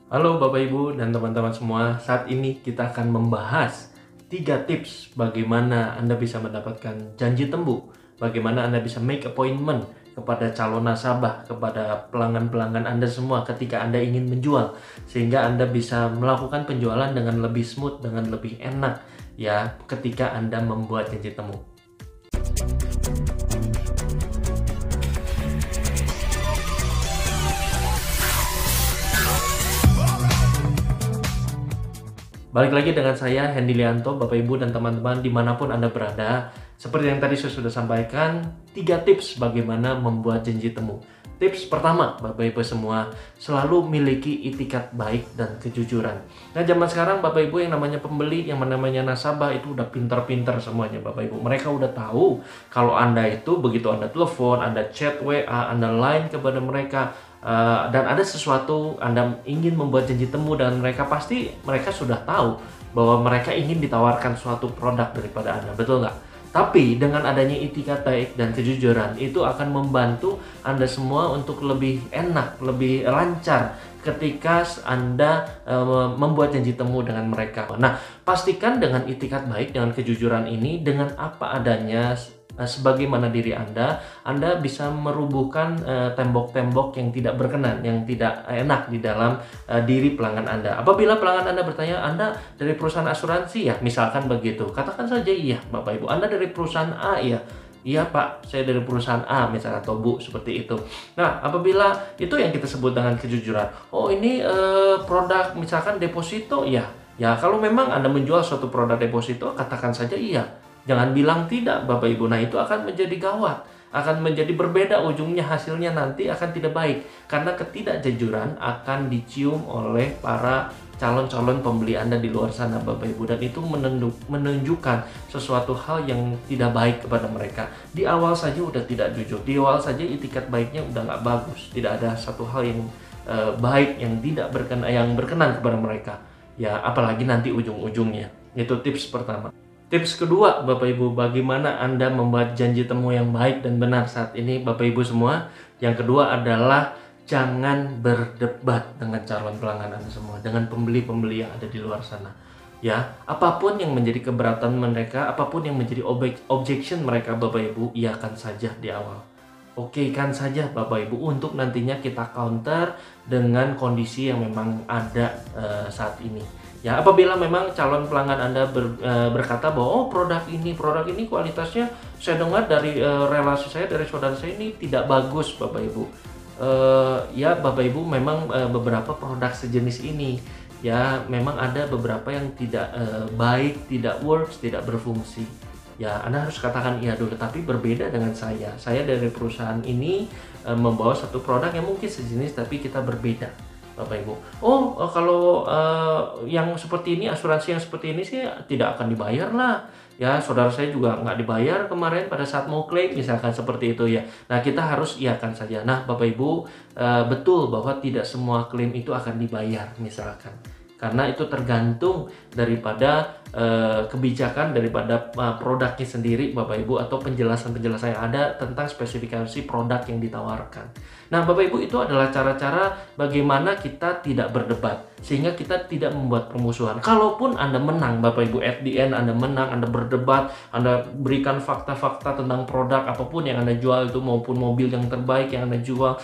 Halo Bapak Ibu dan teman-teman semua, saat ini kita akan membahas 3 tips bagaimana Anda bisa mendapatkan janji temu, bagaimana Anda bisa make appointment kepada calon nasabah, kepada pelanggan-pelanggan Anda semua ketika Anda ingin menjual, sehingga Anda bisa melakukan penjualan dengan lebih smooth, dengan lebih enak ya ketika Anda membuat janji temu. Balik lagi dengan saya, Hendy Lianto, Bapak Ibu dan teman-teman dimanapun Anda berada. Seperti yang tadi saya sudah sampaikan, 3 tips bagaimana membuat janji temu. Tips pertama, Bapak Ibu semua, selalu miliki itikat baik dan kejujuran. Nah, zaman sekarang Bapak Ibu yang namanya pembeli, yang namanya nasabah itu udah pintar-pintar semuanya Bapak Ibu. Mereka udah tahu kalau Anda itu begitu Anda telepon, Anda chat WA, Anda line kepada mereka, dan ada sesuatu Anda ingin membuat janji temu dan mereka sudah tahu bahwa mereka ingin ditawarkan suatu produk daripada Anda, betul nggak? Tapi dengan adanya itikat baik dan kejujuran itu akan membantu Anda semua untuk lebih enak, lebih lancar ketika Anda membuat janji temu dengan mereka. Nah, pastikan dengan itikat baik, dengan kejujuran ini, dengan apa adanya, sebagaimana diri Anda bisa merubuhkan tembok-tembok yang tidak berkenan, yang tidak enak di dalam diri pelanggan Anda. Apabila pelanggan Anda bertanya, Anda dari perusahaan asuransi ya, misalkan begitu, katakan saja iya Bapak Ibu, Anda dari perusahaan A ya. Iya Pak, saya dari perusahaan A misalnya, atau Bu, seperti itu. Nah, apabila itu yang kita sebut dengan kejujuran. Oh, ini produk misalkan deposito ya. Ya, kalau memang Anda menjual suatu produk deposito, katakan saja iya. Jangan bilang tidak Bapak Ibu. Nah, itu akan menjadi gawat, akan menjadi berbeda ujungnya, hasilnya nanti akan tidak baik. Karena ketidakjujuran akan dicium oleh para calon-calon pembeli Anda di luar sana Bapak Ibu. Dan itu menunjukkan sesuatu hal yang tidak baik kepada mereka. Di awal saja udah tidak jujur, di awal saja itikat baiknya udah nggak bagus. Tidak ada satu hal yang baik, yang tidak berkenan kepada mereka. Ya, apalagi nanti ujung-ujungnya. Itu tips pertama. Tips kedua, Bapak Ibu, bagaimana Anda membuat janji temu yang baik dan benar saat ini, Bapak Ibu semua. Yang kedua adalah jangan berdebat dengan calon pelanggan Anda semua, dengan pembeli-pembeli yang ada di luar sana. Ya, apapun yang menjadi keberatan mereka, apapun yang menjadi objection mereka, Bapak Ibu, iakan saja di awal. Oke kan saja Bapak Ibu, untuk nantinya kita counter dengan kondisi yang memang ada saat ini. Ya, apabila memang calon pelanggan Anda berkata bahwa produk ini kualitasnya saya dengar dari relasi saya, dari saudara saya ini tidak bagus Bapak Ibu. Ya Bapak Ibu, memang beberapa produk sejenis ini ya memang ada beberapa yang tidak baik, tidak works, tidak berfungsi. Ya, Anda harus katakan iya dulu, tapi berbeda dengan saya. Saya dari perusahaan ini membawa satu produk yang mungkin sejenis tapi kita berbeda. Bapak Ibu, kalau yang seperti ini, asuransi yang seperti ini sih tidak akan dibayar lah. Ya, saudara saya juga nggak dibayar kemarin pada saat mau klaim, misalkan seperti itu ya. Nah, kita harus iakan saja. Nah, Bapak Ibu, betul bahwa tidak semua klaim itu akan dibayar, misalkan. Karena itu tergantung daripada kebijakan daripada produknya sendiri Bapak Ibu, atau penjelasan-penjelasan yang ada tentang spesifikasi produk yang ditawarkan. Nah Bapak Ibu, itu adalah cara-cara bagaimana kita tidak berdebat, sehingga kita tidak membuat permusuhan. Kalaupun Anda menang Bapak Ibu, at the end Anda menang, Anda berdebat, Anda berikan fakta-fakta tentang produk apapun yang Anda jual itu, maupun mobil yang terbaik yang Anda jual,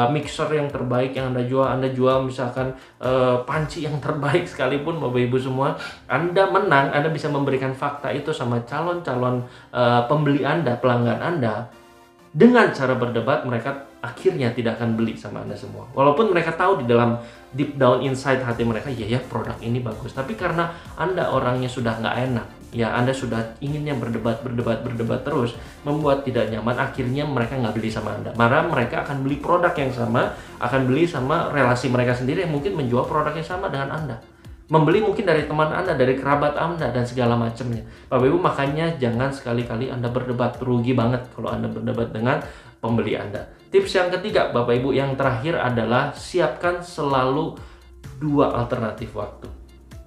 mixer yang terbaik yang Anda jual misalkan panci yang terbaik sekalipun Bapak Ibu semua, Anda menang, Anda bisa memberikan fakta itu sama calon-calon pembeli Anda, pelanggan Anda. Dengan cara berdebat, mereka akhirnya tidak akan beli sama Anda semua. Walaupun mereka tahu di dalam deep down inside hati mereka, iya ya produk ini bagus. Tapi karena Anda orangnya sudah nggak enak, ya Anda sudah inginnya berdebat terus, membuat tidak nyaman, akhirnya mereka nggak beli sama Anda. Malah mereka akan beli produk yang sama, akan beli sama relasi mereka sendiri yang mungkin menjual produk yang sama dengan Anda. Membeli mungkin dari teman Anda, dari kerabat Anda, dan segala macamnya. Bapak Ibu, makanya jangan sekali-kali Anda berdebat. Rugi banget kalau Anda berdebat dengan pembeli Anda. Tips yang ketiga, Bapak Ibu, yang terakhir adalah siapkan selalu 2 alternatif waktu.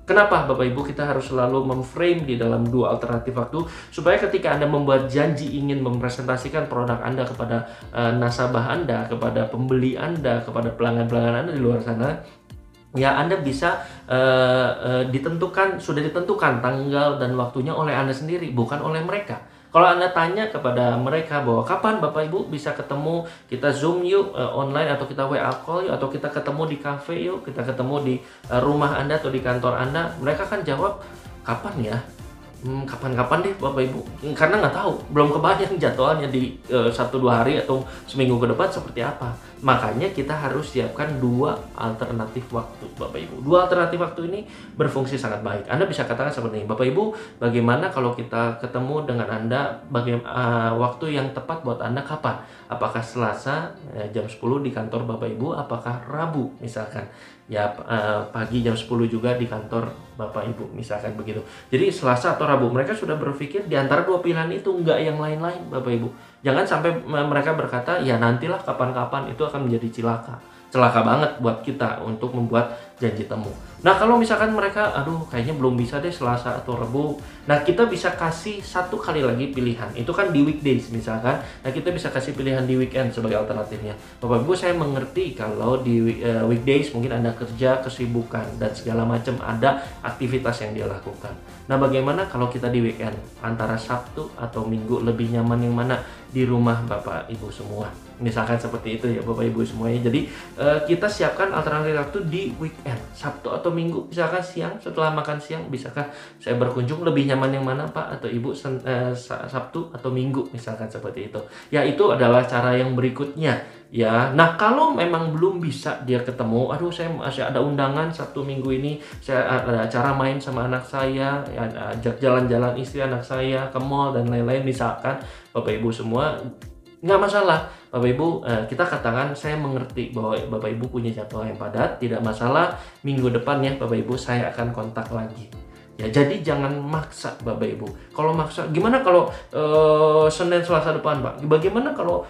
Kenapa Bapak Ibu kita harus selalu memframe di dalam 2 alternatif waktu? Supaya ketika Anda membuat janji ingin mempresentasikan produk Anda kepada nasabah Anda, kepada pembeli Anda, kepada pelanggan-pelanggan Anda di luar sana, Ya, Anda bisa sudah ditentukan tanggal dan waktunya oleh Anda sendiri, bukan oleh mereka. Kalau Anda tanya kepada mereka bahwa kapan Bapak Ibu bisa ketemu, kita Zoom yuk online, atau kita WA call yuk, atau kita ketemu di cafe yuk, kita ketemu di rumah Anda atau di kantor Anda, mereka kan jawab, kapan ya? Kapan-kapan deh Bapak Ibu, karena nggak tahu, belum kebayang jadwalnya di 1-2 hari atau seminggu ke depan seperti apa. Makanya kita harus siapkan 2 alternatif waktu Bapak Ibu. 2 alternatif waktu ini berfungsi sangat baik. Anda bisa katakan seperti ini, Bapak Ibu, bagaimana kalau kita ketemu dengan Anda, waktu yang tepat buat Anda kapan? Apakah Selasa jam 10 di kantor Bapak Ibu, apakah Rabu misalkan? Ya pagi jam 10 juga di kantor Bapak Ibu, misalkan begitu. Jadi Selasa atau Rabu, mereka sudah berpikir di antara 2 pilihan itu, nggak yang lain-lain Bapak Ibu. Jangan sampai mereka berkata, ya nantilah kapan-kapan, itu akan menjadi celaka banget buat kita untuk membuat janji temu. Nah, kalau misalkan mereka, aduh kayaknya belum bisa deh Selasa atau Rabu, nah kita bisa kasih 1 kali lagi pilihan. Itu kan di weekdays misalkan, nah kita bisa kasih pilihan di weekend sebagai alternatifnya. Bapak Ibu, saya mengerti kalau di weekdays mungkin Anda kerja, kesibukan, dan segala macam, ada aktivitas yang dia lakukan. Nah, bagaimana kalau kita di weekend, antara Sabtu atau Minggu, lebih nyaman yang mana? Di rumah Bapak Ibu semua. Misalkan seperti itu ya Bapak Ibu semuanya. Jadi kita siapkan alternatif waktu di weekend, Sabtu atau Minggu, misalkan siang, setelah makan siang, bisakah saya berkunjung, lebih nyaman yang mana Pak atau Ibu, Sabtu atau Minggu, misalkan seperti itu. Ya, itu adalah cara yang berikutnya ya. Nah, kalau memang belum bisa dia ketemu, aduh saya masih ada undangan Sabtu Minggu ini, saya ada acara main sama anak saya, ya, ajak jalan-jalan istri anak saya ke mall dan lain-lain, misalkan Bapak Ibu semua, nggak masalah Bapak Ibu, kita katakan saya mengerti bahwa Bapak Ibu punya jadwal yang padat, tidak masalah, minggu depan ya Bapak Ibu saya akan kontak lagi. Ya, jadi jangan maksa Bapak Ibu. Kalau maksa, gimana kalau Senin Selasa depan Pak? Bagaimana kalau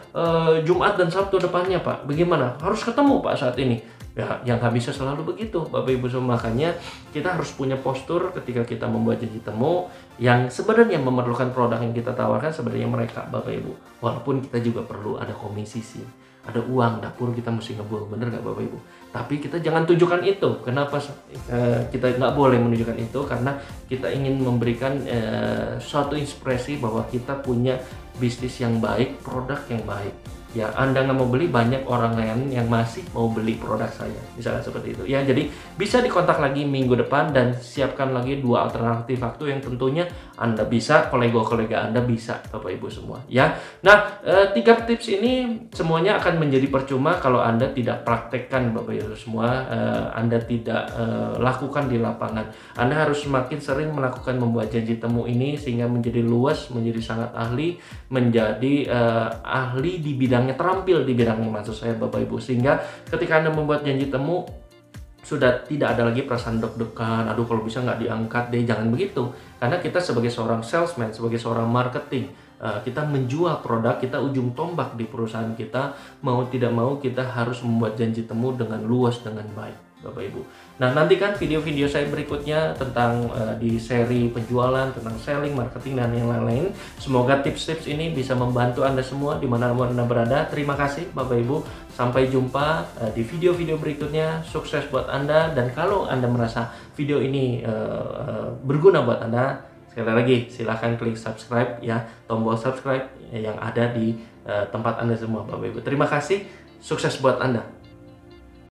Jumat dan Sabtu depannya Pak? Bagaimana? Harus ketemu Pak saat ini. Ya, yang nggak bisa selalu begitu Bapak Ibu semua. Makanya kita harus punya postur ketika kita membuat janji temu, yang sebenarnya memerlukan produk yang kita tawarkan sebenarnya mereka Bapak Ibu. Walaupun kita juga perlu ada komisi sih, ada uang dapur, kita mesti ngebul, bener nggak Bapak Ibu? Tapi kita jangan tunjukkan itu. Kenapa kita nggak boleh menunjukkan itu? Karena kita ingin memberikan suatu ekspresi bahwa kita punya bisnis yang baik, produk yang baik. Ya, Anda nggak mau beli, banyak orang lain yang masih mau beli produk saya, misalnya seperti itu ya. Jadi bisa dikontak lagi minggu depan, dan siapkan lagi 2 alternatif waktu yang tentunya Anda bisa, kolega-kolega Anda bisa Bapak Ibu semua ya. Nah, 3 tips ini semuanya akan menjadi percuma kalau Anda tidak praktekkan Bapak Ibu semua, Anda tidak lakukan di lapangan. Anda harus semakin sering melakukan membuat janji temu ini, sehingga menjadi luas, menjadi sangat ahli, menjadi ahli di bidangnya, terampil di bidangnya maksud saya Bapak Ibu, sehingga ketika Anda membuat janji temu sudah tidak ada lagi perasaan deg-degan, aduh kalau bisa nggak diangkat deh, jangan begitu. Karena kita sebagai seorang salesman, sebagai seorang marketing, kita menjual produk, kita ujung tombak di perusahaan kita, mau tidak mau kita harus membuat janji temu dengan luas, dengan baik Bapak Ibu. Nah, nantikan video-video saya berikutnya tentang di seri penjualan, tentang selling, marketing, dan yang lain-lain. Semoga tips-tips ini bisa membantu Anda semua dimanapun Anda berada. Terima kasih Bapak Ibu. Sampai jumpa di video-video berikutnya. Sukses buat Anda. Dan kalau Anda merasa video ini berguna buat Anda, sekali lagi silahkan klik subscribe ya, tombol subscribe yang ada di tempat Anda semua Bapak Ibu. Terima kasih. Sukses buat Anda.